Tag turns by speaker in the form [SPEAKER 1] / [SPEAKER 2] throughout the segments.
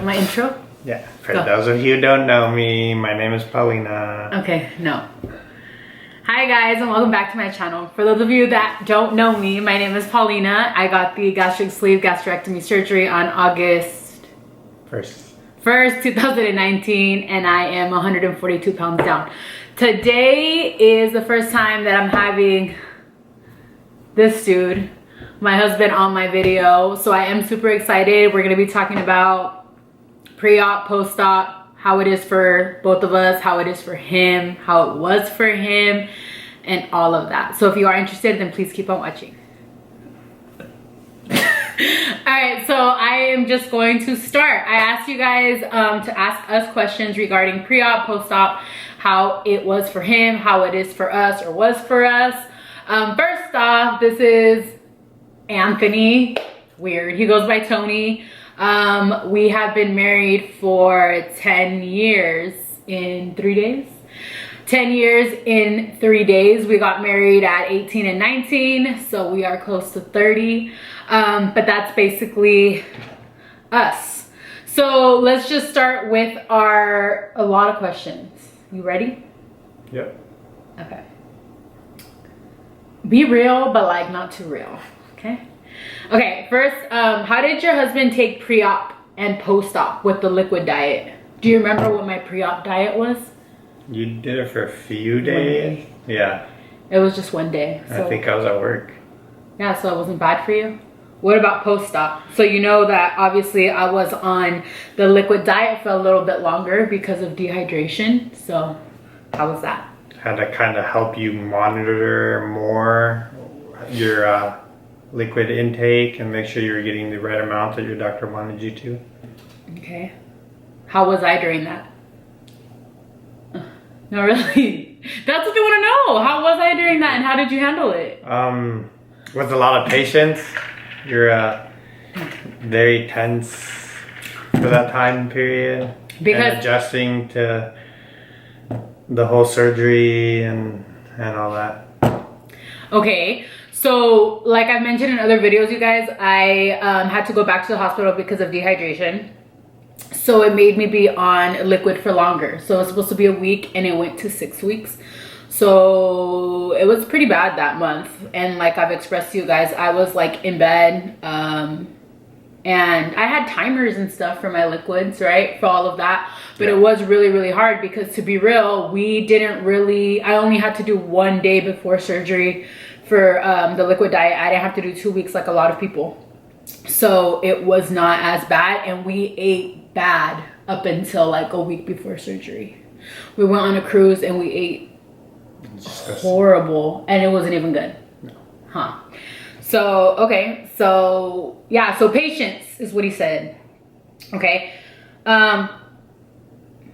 [SPEAKER 1] my intro?
[SPEAKER 2] Yeah. For those of you who don't know me, my name is Paulina.
[SPEAKER 1] Okay, no. Hi guys, and welcome back to my channel. For those of you that don't know me, my name is Paulina. I got the gastric sleeve gastrectomy surgery on August 1st, 2019, and I am 142 pounds down. Today is the first time that I'm having this dude, my husband, on my video, so I am super excited. We're gonna be talking about pre-op, post-op, how it is for both of us, how it is for him, how it was for him, and all of that. So if you are interested, then please keep on watching. Alright, so I am just going to start. I asked you guys to ask us questions regarding pre-op, post-op, how it was for him, how it is for us, or was for us. First off, this is Anthony. Weird. He goes by Tony. We have been married for 10 years in 3 days. 10 years in 3 days. We got married at 18 and 19, so we are close to 30. But that's basically us. So let's just start with a lot of questions. You ready?
[SPEAKER 2] Yep.
[SPEAKER 1] Okay. Be real, but like not too real. Okay. Okay, first, how did your husband take pre-op and post-op with the liquid diet? Do you remember what my pre-op diet was?
[SPEAKER 2] You did it for a few days? Yeah.
[SPEAKER 1] It was just 1 day. So.
[SPEAKER 2] I think I was at work.
[SPEAKER 1] Yeah, so it wasn't bad for you? What about post-op? So you know that obviously I was on the liquid diet for a little bit longer because of dehydration. So how was that?
[SPEAKER 2] Had to kind of help you monitor more your liquid intake and make sure you're getting the right amount that your doctor wanted you to.
[SPEAKER 1] Okay. How was I during that? No, really. That's what they want to know. How was I during that and how did you handle it?
[SPEAKER 2] With a lot of patience. You're very tense for that time period.
[SPEAKER 1] Because
[SPEAKER 2] and adjusting to the whole surgery and all that.
[SPEAKER 1] Okay. So, like I've mentioned in other videos, you guys, I had to go back to the hospital because of dehydration. So it made me be on liquid for longer. So it was supposed to be a week and it went to 6 weeks. So it was pretty bad that month. And like I've expressed to you guys, I was like in bed. And I had timers and stuff for my liquids, right? For all of that. But it was really, really hard because to be real, I only had to do 1 day before surgery for the liquid diet. I didn't have to do 2 weeks like a lot of people. So it was not as bad, and we ate bad up until like a week before surgery. We went on a cruise and we ate horrible, and it wasn't even good.
[SPEAKER 2] No.
[SPEAKER 1] Huh. So, okay. So, yeah. So patience is what he said. Okay.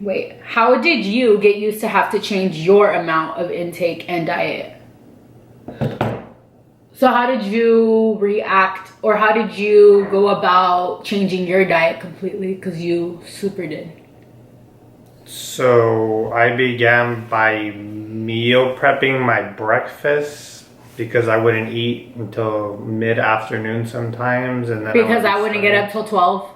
[SPEAKER 1] Wait. How did you get used to have to change your amount of intake and diet? So how did you react, or how did you go about changing your diet completely? Because you super did.
[SPEAKER 2] So I began by meal prepping my breakfast because I wouldn't eat until mid-afternoon sometimes, and then
[SPEAKER 1] because I wouldn't get up till 12.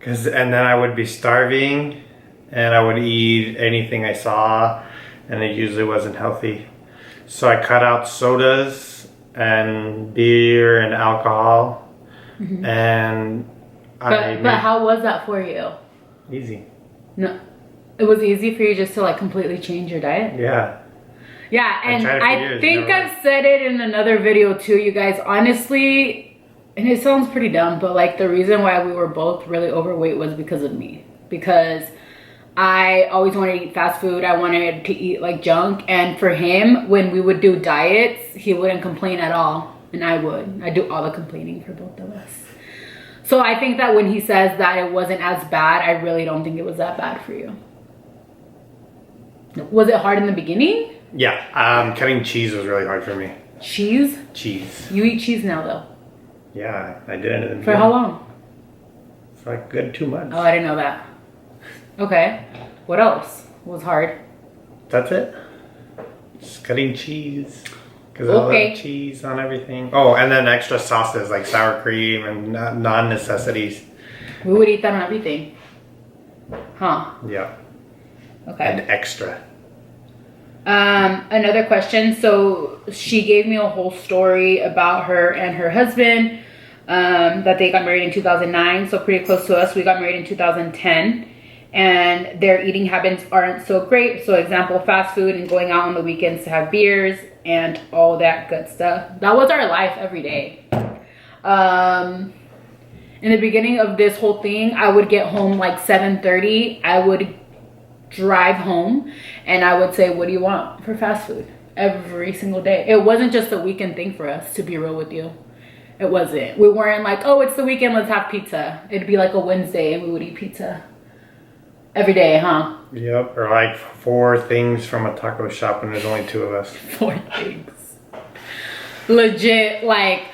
[SPEAKER 2] And then I would be starving, and I would eat anything I saw, and it usually wasn't healthy. So I cut out sodas and beer and alcohol.
[SPEAKER 1] Mm-hmm.
[SPEAKER 2] And
[SPEAKER 1] but how was that for you?
[SPEAKER 2] Easy.
[SPEAKER 1] No, it was easy for you just to like completely change your diet?
[SPEAKER 2] Yeah.
[SPEAKER 1] Yeah, and I think I've said it in another video too, you guys. Honestly, and it sounds pretty dumb, but like the reason why we were both really overweight was because of me. Because I always wanted to eat fast food. I wanted to eat like junk. And for him, when we would do diets, he wouldn't complain at all. And I would. I do all the complaining for both of us. So I think that when he says that it wasn't as bad, I really don't think it was that bad for you. Was it hard in the beginning?
[SPEAKER 2] Yeah. Cutting cheese was really hard for me.
[SPEAKER 1] Cheese?
[SPEAKER 2] Cheese.
[SPEAKER 1] You eat cheese now though?
[SPEAKER 2] Yeah, I did it.
[SPEAKER 1] For how long?
[SPEAKER 2] For like a good 2 months.
[SPEAKER 1] Oh, I didn't know that. Okay. What else was hard?
[SPEAKER 2] That's it. Just cutting cheese. Because I love cheese on everything. Oh, and then extra sauces like sour cream and non-necessities.
[SPEAKER 1] We would eat that on everything. Huh.
[SPEAKER 2] Yeah.
[SPEAKER 1] Okay.
[SPEAKER 2] And extra.
[SPEAKER 1] Another question. So she gave me a whole story about her and her husband, that they got married in 2009. So pretty close to us. We got married in 2010. And their eating habits aren't so great. So example, fast food and going out on the weekends to have beers and all that good stuff. That was our life every day. In the beginning of this whole thing, I would get home like 7:30. I would drive home and I would say, what do you want for fast food? Every single day. It wasn't just a weekend thing for us, to be real with you. It wasn't. We weren't like, oh, it's the weekend, let's have pizza. It'd be like a Wednesday and we would eat pizza. Every day, huh?
[SPEAKER 2] Yep, or like 4 things from a taco shop and there's only 2 of us.
[SPEAKER 1] 4 things. Legit, like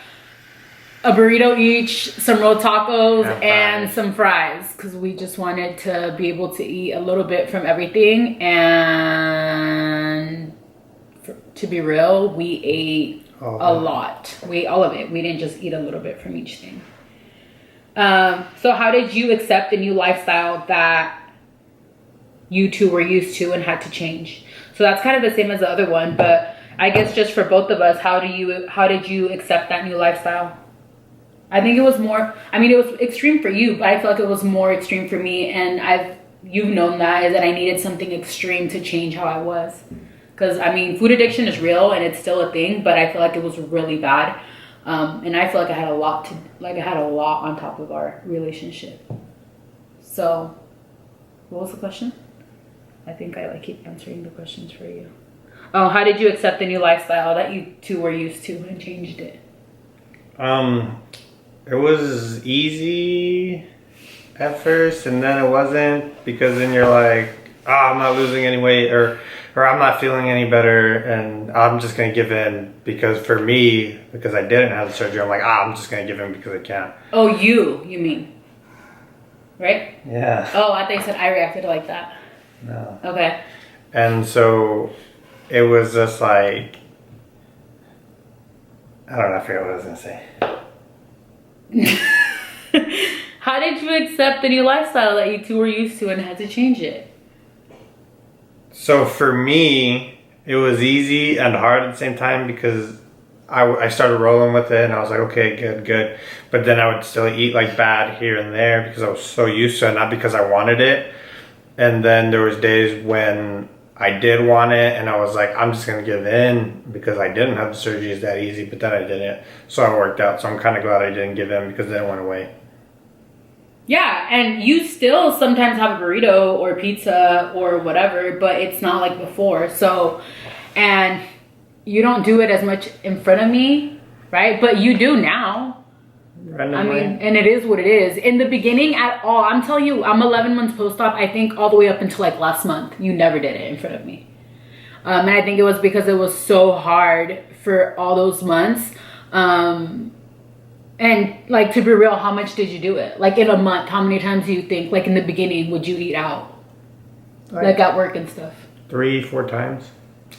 [SPEAKER 1] a burrito each, some rolled tacos, and some fries. Because we just wanted to be able to eat a little bit from everything. And to be real, we ate a lot. We ate all of it. We didn't just eat a little bit from each thing. So how did you accept the new lifestyle that you two were used to and had to change? So that's kind of the same as the other one, but I guess just for both of us, how did you accept that new lifestyle? I think it was more, I mean, it was extreme for you, but I feel like it was more extreme for me, and you've known that, is that I needed something extreme to change how I was. Because I mean, food addiction is real and it's still a thing, but I feel like it was really bad. And I feel like I had a lot on top of our relationship. So what was the question? I think I keep answering the questions for you. Oh, how did you accept the new lifestyle that you two were used to and changed it?
[SPEAKER 2] It was easy at first, and then it wasn't, because then you're like, I'm not losing any weight, or I'm not feeling any better, and I'm just gonna give in. Because for me, because I didn't have the surgery, I'm like, I'm just gonna give in because I can't.
[SPEAKER 1] Oh, you mean, right?
[SPEAKER 2] Yeah.
[SPEAKER 1] Oh, I think you said I reacted like that.
[SPEAKER 2] No.
[SPEAKER 1] Okay.
[SPEAKER 2] And so it was just like, I don't know, I forget what I was gonna say.
[SPEAKER 1] How did you accept the new lifestyle that you two were used to and had to change it?
[SPEAKER 2] So for me, it was easy and hard at the same time, because I started rolling with it and I was like, okay, good. But then I would still eat like bad here and there because I was so used to it, not because I wanted it. And then there was days when I did want it and I was like, I'm just going to give in because I didn't have the surgeries that easy, but then I didn't. So I worked out. So I'm kind of glad I didn't give in because then it went away.
[SPEAKER 1] Yeah, and you still sometimes have a burrito or pizza or whatever, but it's not like before. So, and you don't do it as much in front of me, right? But you do now.
[SPEAKER 2] Randomly.
[SPEAKER 1] I mean, and it is what it is. In the beginning at all, I'm telling you, I'm 11 months post-op. I think all the way up until like last month, you never did it in front of me. And I think it was because it was so hard for all those months. And like, to be real, how much did you do it? Like in a month, how many times do you think, like in the beginning, would you eat out? Like at work and stuff?
[SPEAKER 2] 3-4 times.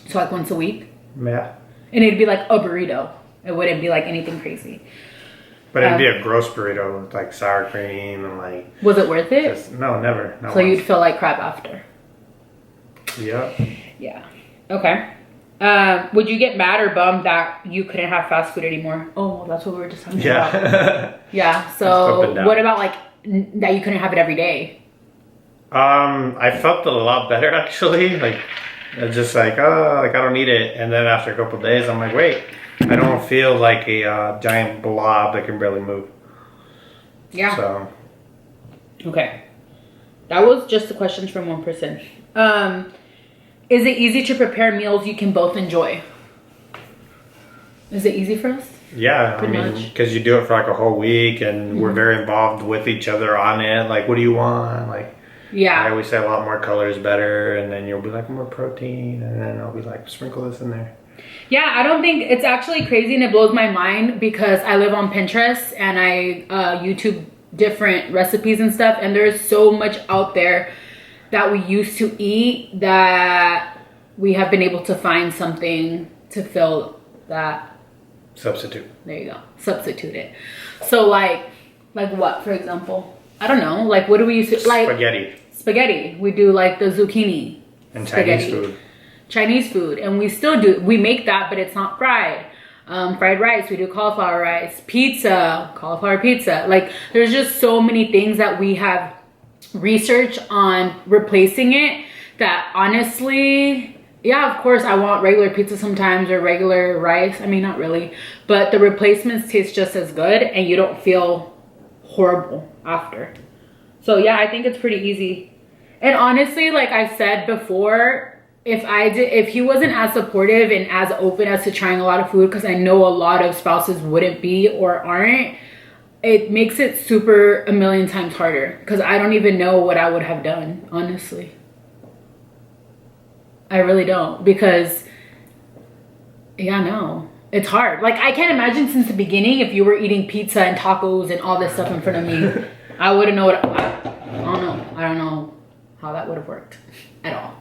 [SPEAKER 1] So like once a week?
[SPEAKER 2] Yeah.
[SPEAKER 1] And it'd be like a burrito. It wouldn't be like anything crazy.
[SPEAKER 2] But it'd be a gross burrito with like sour cream and like...
[SPEAKER 1] Was it worth it?
[SPEAKER 2] No, never.
[SPEAKER 1] So you'd feel like crap after?
[SPEAKER 2] Yep.
[SPEAKER 1] Yeah. Okay. Would you get mad or bummed that you couldn't have fast food anymore? Oh, well, that's what we were just talking about. Yeah. So what about like that you couldn't have it every day?
[SPEAKER 2] I felt a lot better actually. Like, it's just like, oh, like I don't need it. And then after a couple of days, I'm like, wait, I don't feel like a giant blob that can barely move.
[SPEAKER 1] Yeah.
[SPEAKER 2] So.
[SPEAKER 1] Okay. That was just the questions from one person. Is it easy to prepare meals you can both enjoy? Is it easy for us?
[SPEAKER 2] Yeah,
[SPEAKER 1] Pretty
[SPEAKER 2] I mean,
[SPEAKER 1] much.
[SPEAKER 2] because you do it for like a whole week and we're very involved with each other on it. Like, what do you want? Like,
[SPEAKER 1] yeah.
[SPEAKER 2] I always say a lot more color is better, and then you'll be like, more protein, and then I'll be like, sprinkle this in there.
[SPEAKER 1] Yeah, I don't think it's actually crazy, and it blows my mind because I live on Pinterest and I YouTube different recipes and stuff, and there's so much out there that we used to eat that we have been able to find something to fill that.
[SPEAKER 2] Substitute.
[SPEAKER 1] There you go. Substitute it. So like what, for example? I don't know. Like, what do we used to like?
[SPEAKER 2] Spaghetti.
[SPEAKER 1] spaghetti. We do like the zucchini
[SPEAKER 2] And
[SPEAKER 1] spaghetti. Chinese food. And we still do, we make that, but it's not fried. Fried rice, we do cauliflower rice. Pizza, cauliflower pizza. Like, there's just so many things that we have research on replacing it that honestly, yeah, of course I want regular pizza sometimes or regular rice. I mean, not really, but the replacements taste just as good and you don't feel horrible after. So yeah, I think it's pretty easy. And honestly, like I said before, if he wasn't as supportive and as open as to trying a lot of food, because I know a lot of spouses wouldn't be or aren't, it makes it super a million times harder, because I don't even know what I would have done, honestly. I really don't, because yeah, no, it's hard. Like, I can't imagine since the beginning if you were eating pizza and tacos and all this stuff in front of me. I wouldn't know what, I don't know. I don't know how that would have worked at all.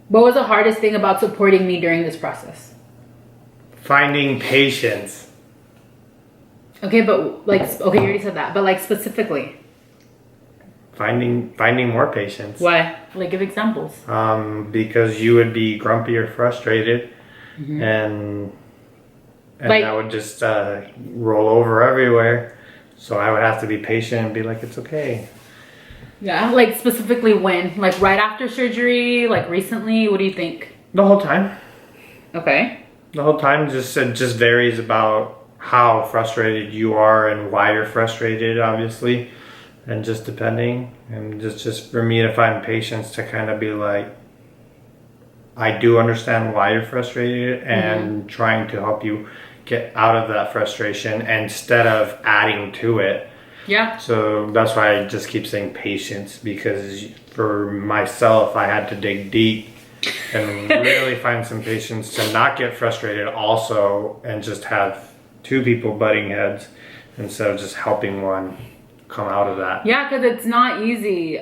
[SPEAKER 1] What was the hardest thing about supporting me during this process?
[SPEAKER 2] Finding patience.
[SPEAKER 1] Okay, but like, okay, you already said that, but like specifically.
[SPEAKER 2] Finding more patience.
[SPEAKER 1] Why? Like, give examples.
[SPEAKER 2] Because you would be grumpy or frustrated, and like, that would just roll over everywhere. So I would have to be patient and be like, it's okay.
[SPEAKER 1] Yeah, like specifically when? Like right after surgery? Like recently? What do you think?
[SPEAKER 2] The whole time.
[SPEAKER 1] Okay.
[SPEAKER 2] The whole time. It just varies about how frustrated you are and why you're frustrated, obviously. And just depending. And just for me to find patience to kind of be like, I do understand why you're frustrated and trying to help you get out of that frustration instead of adding to it.
[SPEAKER 1] Yeah.
[SPEAKER 2] So that's why I just keep saying patience, because for myself, I had to dig deep and really find some patience to not get frustrated also, and just have two people butting heads instead of just helping one come out of that.
[SPEAKER 1] Yeah, because it's not easy.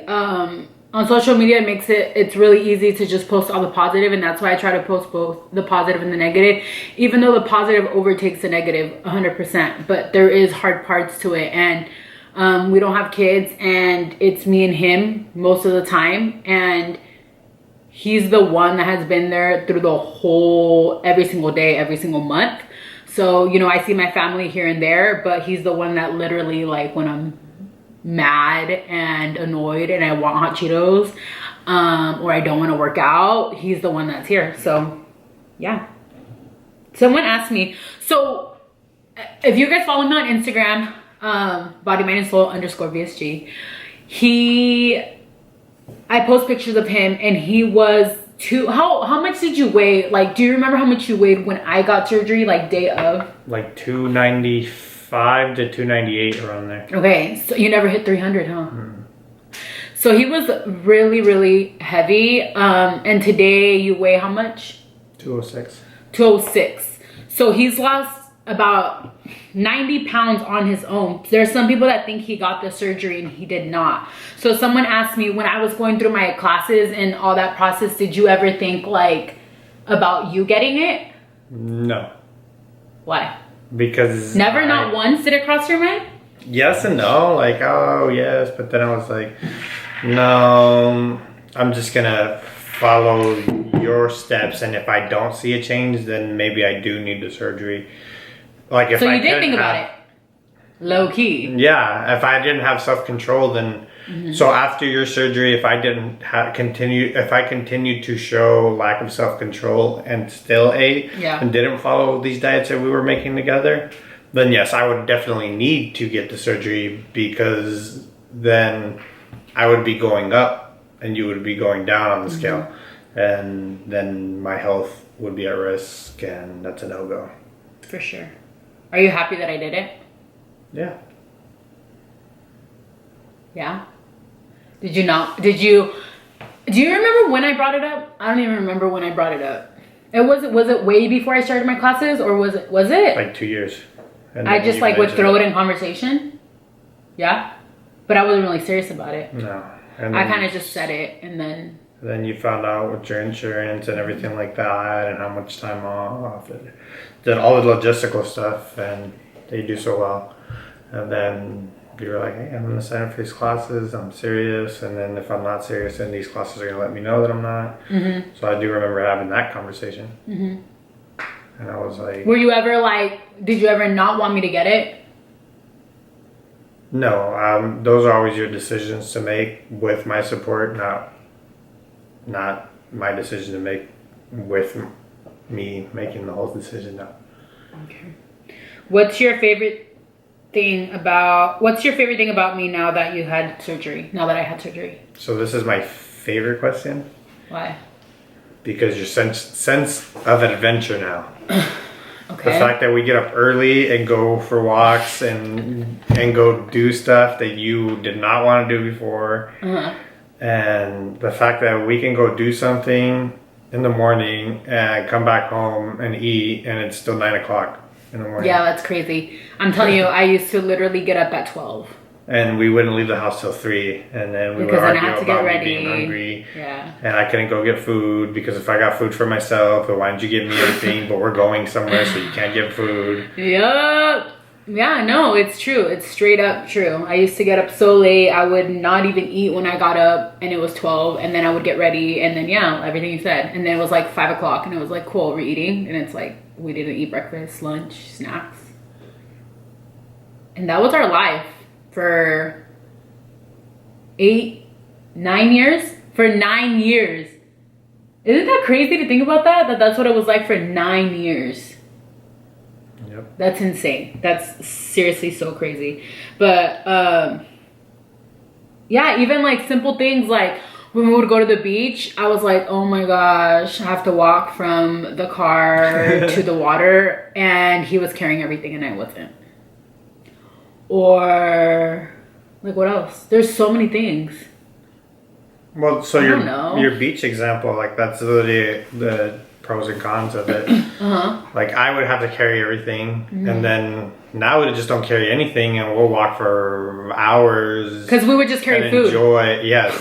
[SPEAKER 1] On social media, it makes it's really easy to just post all the positive, and that's why I try to post both the positive and the negative, even though the positive overtakes the negative 100%. But there is hard parts to it, and we don't have kids, and it's me and him most of the time, and he's the one that has been there through the whole, every single day, every single month. So, you know, I see my family here and there, but he's the one that literally, like, when I'm mad and annoyed and I want hot Cheetos, or I don't want to work out, he's the one that's here. So yeah. Someone asked me, so if you guys follow me on Instagram, body mind and soul _vsg, I post pictures of him, and he was how much did you weigh? Like, do you remember how much you weighed when I got surgery, like day of? Like
[SPEAKER 2] 295 to 298, around there.
[SPEAKER 1] Okay, so you never hit 300, huh? So he was really, really heavy. And today you weigh how much?
[SPEAKER 2] 206.
[SPEAKER 1] 206. So he's lost about 90 pounds on his own. There's some people that think he got the surgery and he did not. So someone asked me, when I was going through my classes and all that process, did you ever think like about you getting it?
[SPEAKER 2] No.
[SPEAKER 1] Why?
[SPEAKER 2] Because
[SPEAKER 1] never, not once did it cross your mind?
[SPEAKER 2] Yes and no, like, oh yes, but then I was like, no, I'm just gonna follow your steps, and if I don't see a change, then maybe I do need the surgery. Like, if
[SPEAKER 1] so you did think about it, low key.
[SPEAKER 2] Yeah, if I didn't have self-control, then so after your surgery, if I didn't if I continued to show lack of self-control and still ate and didn't follow these diets that we were making together, then yes, I would definitely need to get the surgery, because then I would be going up and you would be going down on the scale, and then my health would be at risk, and that's a no-go.
[SPEAKER 1] For sure. Are you happy that I did it?
[SPEAKER 2] Yeah.
[SPEAKER 1] Yeah? Do you remember when I brought it up? I don't even remember when I brought it up. Was it way before I started my classes, or was it?
[SPEAKER 2] Like 2 years.
[SPEAKER 1] And I just like would throw it in conversation. Yeah? But I wasn't really serious about it.
[SPEAKER 2] No.
[SPEAKER 1] I kind of just said it, and then
[SPEAKER 2] Then you found out with your insurance and everything like that, and how much time off, and did all the logistical stuff, and they do so well. And then you were like, hey, I'm gonna sign up for these classes. I'm serious. And then if I'm not serious, then these classes are gonna let me know that I'm not.
[SPEAKER 1] Mm-hmm.
[SPEAKER 2] So I do remember having that conversation. Mm-hmm. And I was like,
[SPEAKER 1] were you ever like, did you ever not want me to get it?
[SPEAKER 2] No, those are always your decisions to make with my support, not my decision to make with me making the whole decision. No.
[SPEAKER 1] Okay. What's your favorite thing about me now that you had surgery? Now that I had surgery.
[SPEAKER 2] So this is my favorite question.
[SPEAKER 1] Why?
[SPEAKER 2] Because your sense of adventure now.
[SPEAKER 1] Okay.
[SPEAKER 2] The fact that we get up early and go for walks and go do stuff that you did not want to do before. Uh-huh. And the fact that we can go do something in the morning and come back home and eat, and it's still 9 o'clock in the morning.
[SPEAKER 1] Yeah, that's crazy. I'm telling you, I used to literally get up at 12.
[SPEAKER 2] And we wouldn't leave the house till 3, and then we would argue about me being hungry.
[SPEAKER 1] Yeah.
[SPEAKER 2] And I couldn't go get food because if I got food for myself, well, why didn't you give me anything? But we're going somewhere, so you can't get food.
[SPEAKER 1] Yup. Yeah, no, it's true. It's straight up true. I used to get up so late. I would not even eat when I got up, and it was 12, and then I would get ready, and then yeah, everything you said. And then it was like 5 o'clock, and it was like, cool, we're eating, and it's like we didn't eat breakfast, lunch, snacks, and that was our life for 8, 9 years. For 9 years, isn't that crazy to think about that? That's what it was like for 9 years.
[SPEAKER 2] Yep.
[SPEAKER 1] That's insane. That's seriously so crazy. But yeah, even like simple things like when we would go to the beach, I was like, oh my gosh, I have to walk from the car to the water, and he was carrying everything and I wasn't. Or like what else? There's so many things.
[SPEAKER 2] Well, so your beach example, like that's literally the pros and cons of it. Uh-huh. Like I would have to carry everything, and then now we just don't carry anything, and we'll walk for hours
[SPEAKER 1] because we would just carry food.
[SPEAKER 2] Enjoy, yes.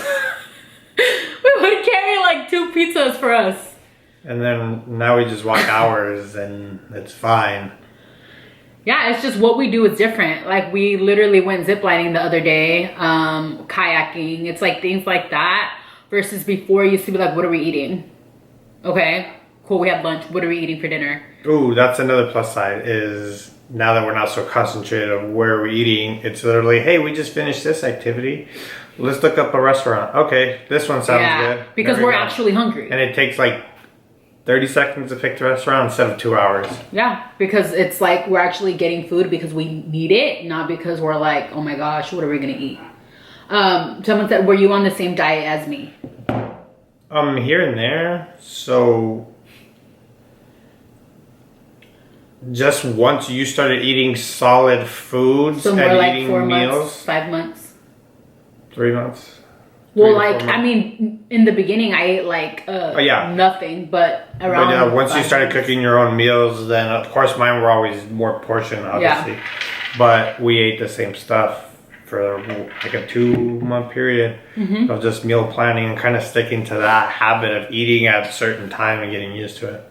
[SPEAKER 1] We would carry like 2 pizzas for us,
[SPEAKER 2] and then now we just walk hours, and it's fine.
[SPEAKER 1] Yeah, it's just what we do is different. Like we literally went ziplining the other day, kayaking. It's like things like that versus before it used to be like, what are we eating? Okay, cool, we had lunch. What are we eating for dinner?
[SPEAKER 2] Ooh, that's another plus side is now that we're not so concentrated on where we're eating, it's literally, hey, we just finished this activity. Let's look up a restaurant. Okay, this one sounds good.
[SPEAKER 1] Because we're actually hungry.
[SPEAKER 2] And it takes like 30 seconds to pick the restaurant instead of 2 hours.
[SPEAKER 1] Yeah, because it's like we're actually getting food because we need it, not because we're like, oh my gosh, what are we gonna eat? Someone said, were you on the same diet as me?
[SPEAKER 2] Here and there. So just once you started eating solid foods
[SPEAKER 1] so more
[SPEAKER 2] and
[SPEAKER 1] like
[SPEAKER 2] eating
[SPEAKER 1] 4
[SPEAKER 2] meals,
[SPEAKER 1] months, 5 months,
[SPEAKER 2] 3 months.
[SPEAKER 1] Well, like, I mean, in the beginning, I ate like nothing, but around.
[SPEAKER 2] But yeah, once you started cooking your own meals, then of course mine were always more portion, obviously. Yeah. But we ate the same stuff for like a 2-month period of just meal planning and kind of sticking to that habit of eating at a certain time and getting used to it.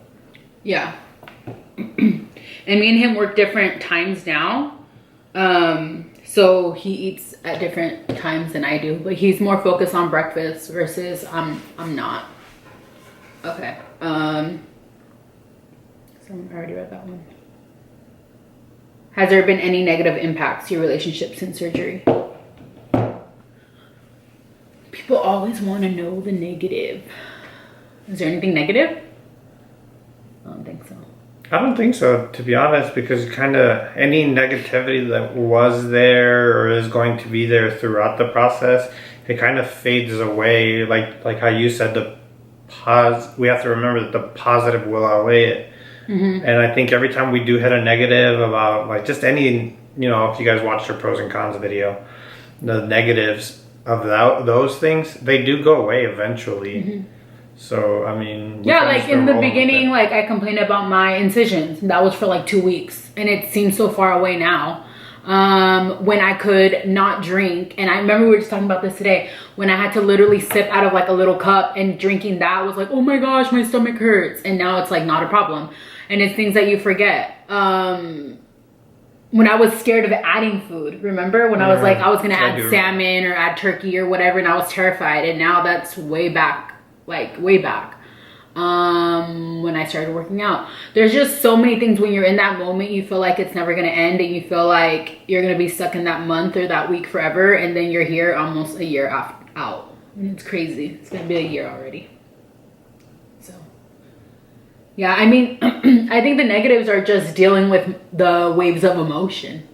[SPEAKER 1] Yeah. And me and him work different times now. So he eats at different times than I do, but he's more focused on breakfast versus I'm not. Okay. So I already read that one. Has there been any negative impacts to your relationship since surgery? People always want to know the negative. Is there anything negative? I don't think so.
[SPEAKER 2] I don't think so, to be honest, because kind of any negativity that was there or is going to be there throughout the process, it kind of fades away. Like how you said, we have to remember that the positive will outweigh it. Mm-hmm. And I think every time we do hit a negative about like just any, if you guys watched our pros and cons video, the negatives of those things, they do go away eventually. Mm-hmm. So, I mean...
[SPEAKER 1] Yeah, like in the beginning, like I complained about my incisions. And that was for like 2 weeks. And it seems so far away now. when I could not drink. And I remember we were just talking about this today, when I had to literally sip out of like a little cup, and drinking that was like, oh my gosh, my stomach hurts. And now it's like not a problem. And it's things that you forget. When I was scared of adding food, remember when I was like, I was gonna add salmon or add turkey or whatever, and I was terrified. And now that's way back, like way back. When I started working out, there's just so many things when you're in that moment, you feel like it's never gonna end, and you feel like you're gonna be stuck in that month or that week forever, and then you're here almost a year out, and it's crazy. It's gonna be a year already. So yeah, I mean, I think the negatives are just dealing with the waves of emotion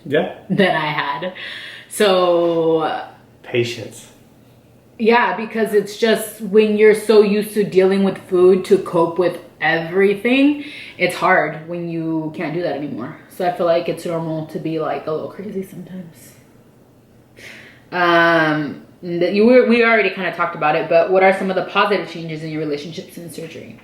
[SPEAKER 1] that I had. So
[SPEAKER 2] patience.
[SPEAKER 1] Yeah, because it's just when you're so used to dealing with food to cope with everything, it's hard when you can't do that anymore. So I feel like it's normal to be like a little crazy sometimes. We already kind of talked about it, but what are some of the positive changes in your relationships since surgery?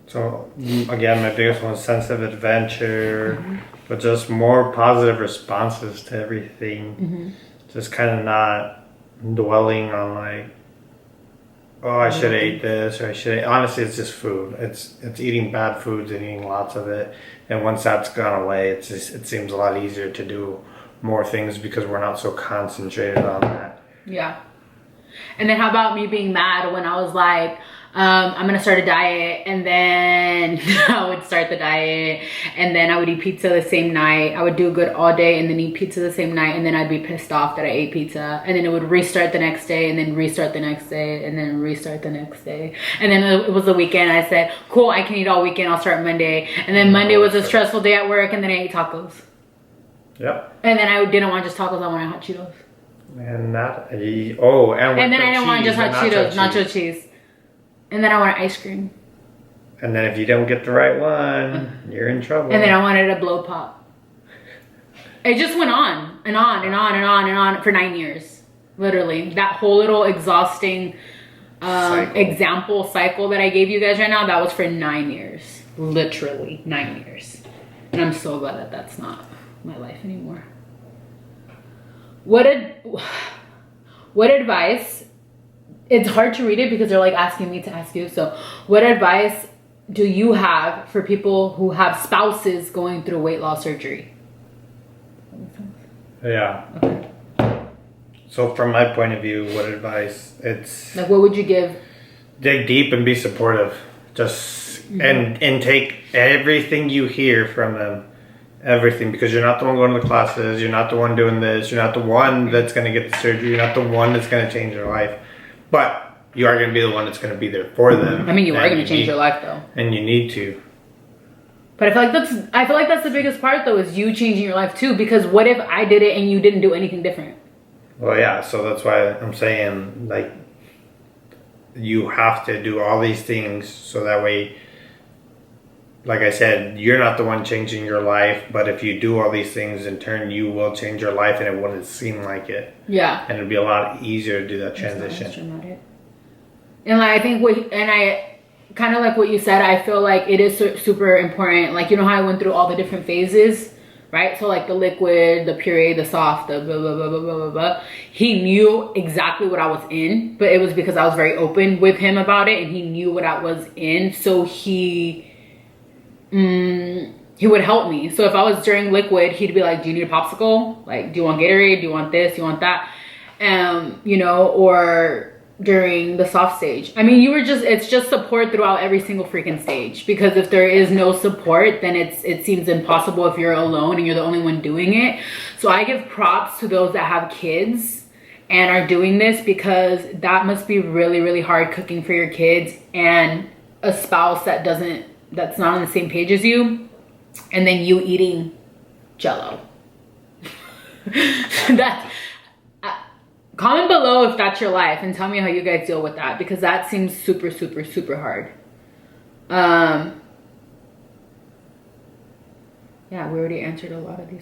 [SPEAKER 2] So again, my biggest one was sense of adventure, but just more positive responses to everything. Just kind of not dwelling on like, oh, I should have ate this, or I should. Honestly, it's just food. It's eating bad foods and eating lots of it. And once that's gone away, it seems a lot easier to do more things because we're not so concentrated on that.
[SPEAKER 1] Yeah. And then how about me being mad when I was like, I'm gonna start a diet, and then I would start the diet, and then I would eat pizza the same night. I would do good all day and then eat pizza the same night, and then I'd be pissed off that I ate pizza, and then it would restart the next day, and then restart the next day, and then restart the next day. And then it was the weekend. I said, cool, I can eat all weekend, I'll start Monday. And then Monday was a stressful day at work, and then I ate tacos.
[SPEAKER 2] Yep.
[SPEAKER 1] And then I didn't want just tacos, I wanted hot Cheetos.
[SPEAKER 2] And then I didn't
[SPEAKER 1] want just hot Cheetos, nacho cheese. And then I wanted ice cream.
[SPEAKER 2] And then if you don't get the right one, you're in trouble.
[SPEAKER 1] And then I wanted a blow pop. It just went on and on and on and on and on for 9 years. Literally. That whole little exhausting example cycle that I gave you guys right now, that was for 9 years. Literally 9 years. And I'm so glad that that's not my life anymore. What advice... It's hard to read it because they're like asking me to ask you. So what advice do you have for people who have spouses going through weight loss surgery?
[SPEAKER 2] Yeah.
[SPEAKER 1] Okay.
[SPEAKER 2] So from my point of view, what advice? It's
[SPEAKER 1] like, what would you give?
[SPEAKER 2] Dig deep and be supportive. Just and take everything you hear from them. Everything, because you're not the one going to the classes, you're not the one doing this, you're not the one that's going to get the surgery, you're not the one that's going to change their life. But you are going to be the one that's going to be there for them.
[SPEAKER 1] I mean, you are going to change your life, though.
[SPEAKER 2] And you need to.
[SPEAKER 1] But I feel like that's the biggest part, though, is you changing your life, too. Because what if I did it and you didn't do anything different?
[SPEAKER 2] Well, yeah. So that's why I'm saying, like, you have to do all these things so that way, like I said, you're not the one changing your life. But if you do all these things, in turn, you will change your life, and it wouldn't seem like it. Yeah. And it'd be a lot easier to do that transition.
[SPEAKER 1] And like, I think I kind of like what you said, I feel like it is super important. Like, you know how I went through all the different phases, right? So like the liquid, the puree, the soft, the blah, blah, blah, blah, blah, blah. He knew exactly what I was in, but it was because I was very open with him about it, and he knew what I was in. So he would help me. So if I was during liquid, he'd be like, do you need a popsicle? Like, do you want Gatorade? Do you want this? Do you want that? You know, or during the soft stage. I mean, it's just support throughout every single freaking stage, because if there is no support, then it seems impossible if you're alone and you're the only one doing it. So I give props to those that have kids and are doing this, because that must be really, really hard cooking for your kids and a spouse that's not on the same page as you, and then you eating Jell-O. Comment below if that's your life and tell me how you guys deal with that, because that seems super, super, super hard. Yeah, we already answered a lot of the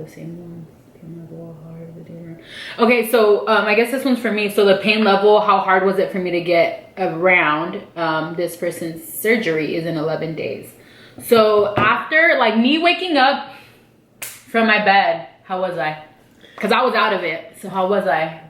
[SPEAKER 1] same ones. Pain level, how hard was it? Okay, so I guess this one's for me. So the pain level, how hard was it for me to get around this person's surgery, is in 11 days. So after like me waking up From my bed, how was I? Because I was out of it. So how was I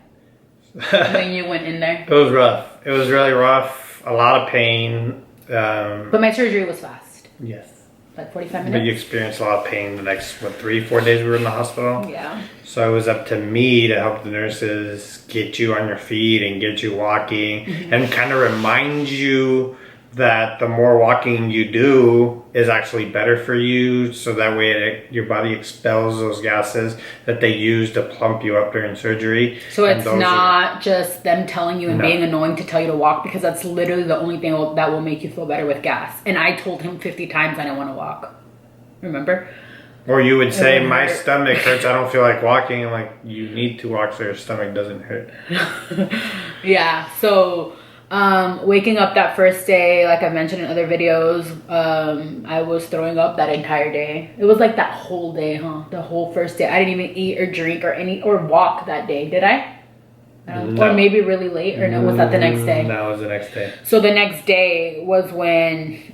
[SPEAKER 1] when you went in there?
[SPEAKER 2] It was rough. It was really rough. A lot of pain.
[SPEAKER 1] But my surgery was fast.
[SPEAKER 2] Yes.
[SPEAKER 1] Like 45
[SPEAKER 2] But
[SPEAKER 1] minutes.
[SPEAKER 2] you experienced a lot of pain the next, 3-4 days we were in the hospital?
[SPEAKER 1] Yeah.
[SPEAKER 2] So it was up to me to help the nurses get you on your feet and get you walking and kind of remind you that the more walking you do is actually better for you, so that way your body expels those gases that they use to plump you up during surgery.
[SPEAKER 1] So it's not just them telling you and being annoying to tell you to walk, because that's literally the only thing that will make you feel better with gas. And I told him 50 times I didn't want to walk. Remember?
[SPEAKER 2] Or you would say, my stomach hurts, I don't feel like walking. I'm like, you need to walk so your stomach doesn't hurt.
[SPEAKER 1] Yeah, so waking up that first day, like I mentioned in other videos, I was throwing up that entire day. It was like that whole day, huh? The whole first day. I didn't even eat or drink or walk that day, did I?
[SPEAKER 2] No.
[SPEAKER 1] Or maybe really late, or no, was that the next day?
[SPEAKER 2] That was the next day.
[SPEAKER 1] So the next day was when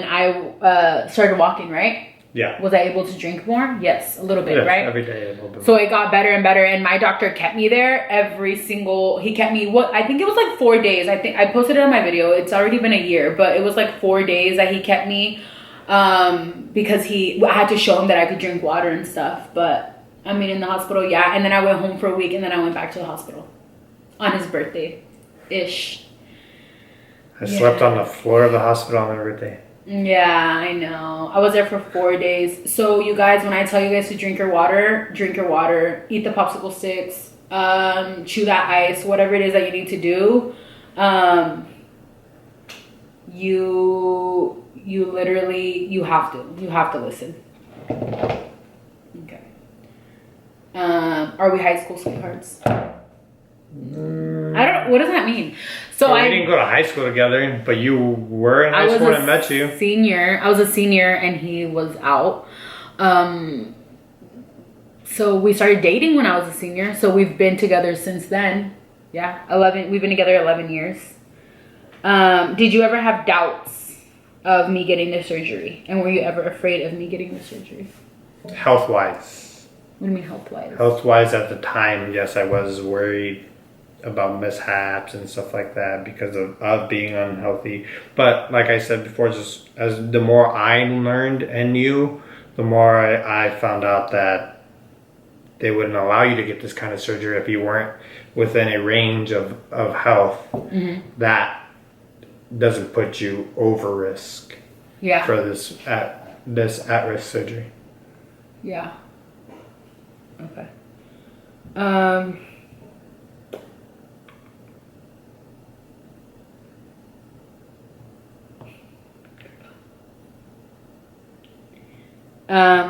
[SPEAKER 1] I started walking, right?
[SPEAKER 2] Yeah.
[SPEAKER 1] Was I able to drink more? Yes, a little bit,
[SPEAKER 2] Yes,
[SPEAKER 1] right?
[SPEAKER 2] every day a little bit.
[SPEAKER 1] So it got better and better, and my doctor kept me there he kept me, I think it was like 4 days. I think I posted it on my video. It's already been a year, but it was like 4 days that he kept me, because I had to show him that I could drink water and stuff. But I mean, in the hospital, yeah. And then I went home for a week, and then I went back to the hospital on his birthday-ish.
[SPEAKER 2] I slept on the floor of the hospital on my birthday.
[SPEAKER 1] Yeah, I know. I was there for 4 days. So you guys, when I tell you guys to drink your water, eat the popsicle sticks, chew that ice, whatever it is that you need to do. You literally, you have to listen. Okay. Are we high school sweethearts? I don't. What does that mean? So
[SPEAKER 2] we didn't go to high school together, but you were in high school when I met you.
[SPEAKER 1] I was a senior, and he was out. So we started dating when I was a senior. So we've been together since then. Yeah, 11. We've been together 11 years. Did you ever have doubts of me getting the surgery? And were you ever afraid of me getting the surgery?
[SPEAKER 2] Health-wise.
[SPEAKER 1] What do you mean health-wise?
[SPEAKER 2] Health-wise, at the time, yes, I was worried about mishaps and stuff like that because of being unhealthy. But like I said before, just as the more I learned and knew, the more I found out that they wouldn't allow you to get this kind of surgery if you weren't within a range of health. That doesn't put you over risk for this at-risk surgery.
[SPEAKER 1] Yeah. Okay.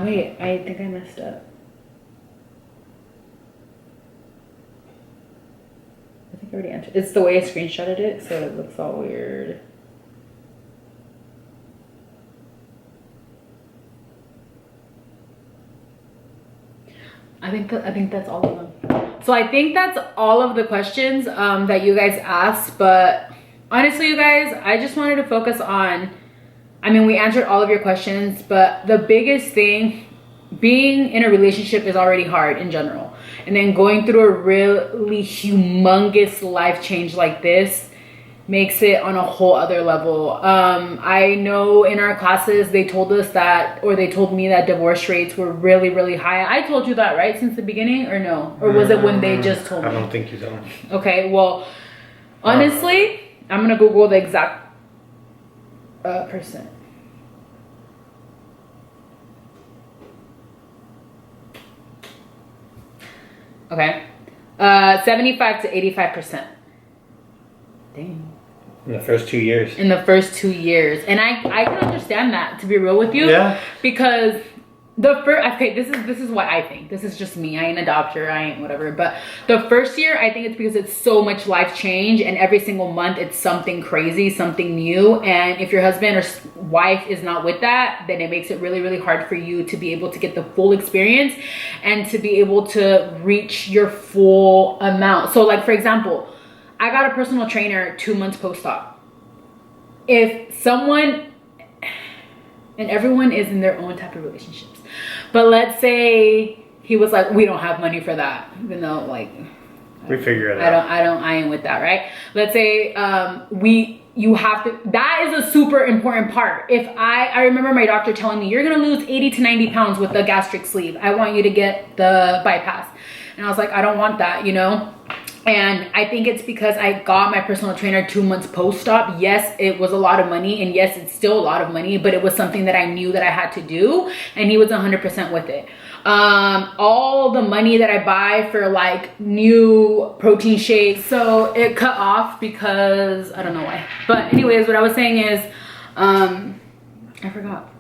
[SPEAKER 1] Wait, I think I messed up. I think I already answered. It's the way I screenshotted it, so it looks all weird. I think that's all of them. So I think that's all of the questions that you guys asked. But honestly, you guys, I just wanted to focus on, I mean, we answered all of your questions, but the biggest thing, being in a relationship is already hard in general. And then going through a really humongous life change like this makes it on a whole other level. I know in our classes, they told us that, or they told me that divorce rates were really, really high. I told you that, right? Since the beginning, or no? Or was it when they just told me?
[SPEAKER 2] I don't think you don't.
[SPEAKER 1] Okay, well, honestly, I'm going to Google the exact percent. Okay. 75 to 85%. Dang.
[SPEAKER 2] In the first 2 years.
[SPEAKER 1] In the first 2 years. And I can understand that, to be real with you.
[SPEAKER 2] Yeah.
[SPEAKER 1] Because the first, okay, this is what I think. This is just me. I ain't a doctor. I ain't whatever. But the first year, I think it's because it's so much life change. And every single month, it's something crazy, something new. And if your husband or wife is not with that, then it makes it really, really hard for you to be able to get the full experience and to be able to reach your full amount. So like, for example, I got a personal trainer 2 months post-op. If someone, And everyone is in their own type of relationships. But let's say he was like, we don't have money for that, even though like
[SPEAKER 2] we figure it out.
[SPEAKER 1] I ain't with that, right? Let's say you have to, that is a super important part. If I remember my doctor telling me, you're gonna lose 80 to 90 pounds with the gastric sleeve. I want you to get the bypass. And I was like, I don't want that, you know? And I think it's because I got my personal trainer 2 months post-op. Yes, it was a lot of money, and yes, it's still a lot of money, but it was something that I knew that I had to do, and he was 100% with it. All the money that I buy for like new protein shakes, so it cut off because I don't know why. But anyways, what I was saying is, I forgot.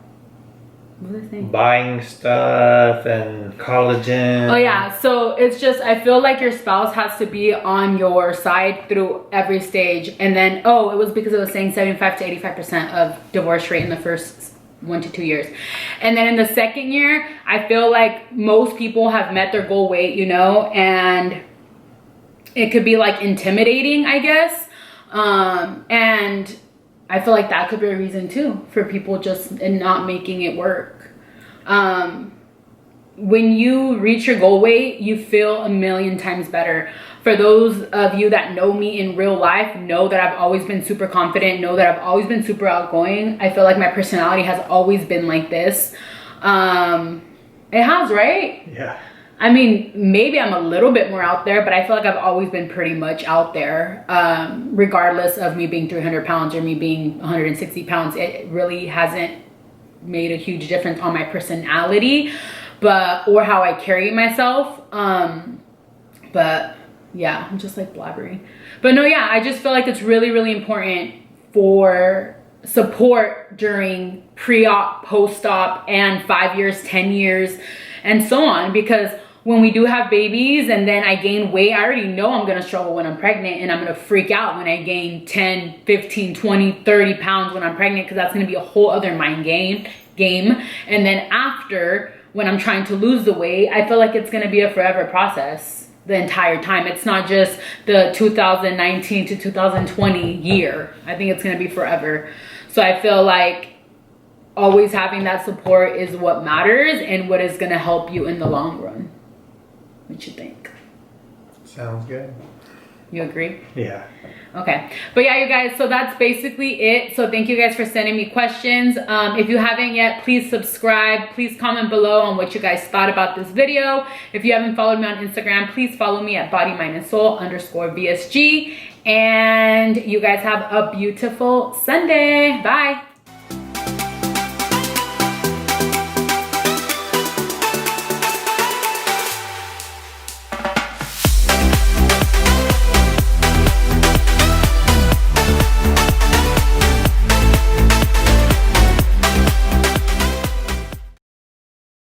[SPEAKER 1] What was I saying?
[SPEAKER 2] Buying stuff and collagen.
[SPEAKER 1] Oh yeah, so it's just, I feel like your spouse has to be on your side through every stage. And then, oh, it was because it was saying 75 to 85% of divorce rate in the first 1 to 2 years. And then in the second year, I feel like most people have met their goal weight, you know, and it could be like intimidating, I guess. And I feel like that could be a reason too for people just not making it work. When you reach your goal weight, you feel a million times better. For those of you that know me in real life, know that I've always been super confident, know that I've always been super outgoing. I feel like my personality has always been like this. It has, right?
[SPEAKER 2] Yeah.
[SPEAKER 1] I mean, maybe I'm a little bit more out there, but I feel like I've always been pretty much out there, regardless of me being 300 pounds or me being 160 pounds. It really hasn't made a huge difference on my personality, or how I carry myself. But yeah, I'm just like blabbering. But no, yeah, I just feel like it's really, really important for support during pre-op, post-op, and 5 years, 10 years, and so on, because when we do have babies and then I gain weight, I already know I'm gonna struggle when I'm pregnant, and I'm gonna freak out when I gain 10, 15, 20, 30 pounds when I'm pregnant, because that's gonna be a whole other mind game. And then after, when I'm trying to lose the weight, I feel like it's gonna be a forever process the entire time. It's not just the 2019 to 2020 year. I think it's gonna be forever. So I feel like always having that support is what matters and what is gonna help you in the long run. What you think?
[SPEAKER 2] Sounds good.
[SPEAKER 1] You agree?
[SPEAKER 2] Yeah.
[SPEAKER 1] Okay. But yeah, you guys, so that's basically it. So thank you guys for sending me questions. If you haven't yet, please subscribe. Please comment below on what you guys thought about this video. If you haven't followed me on Instagram, please follow me at body-soul_VSG. And you guys have a beautiful Sunday. Bye.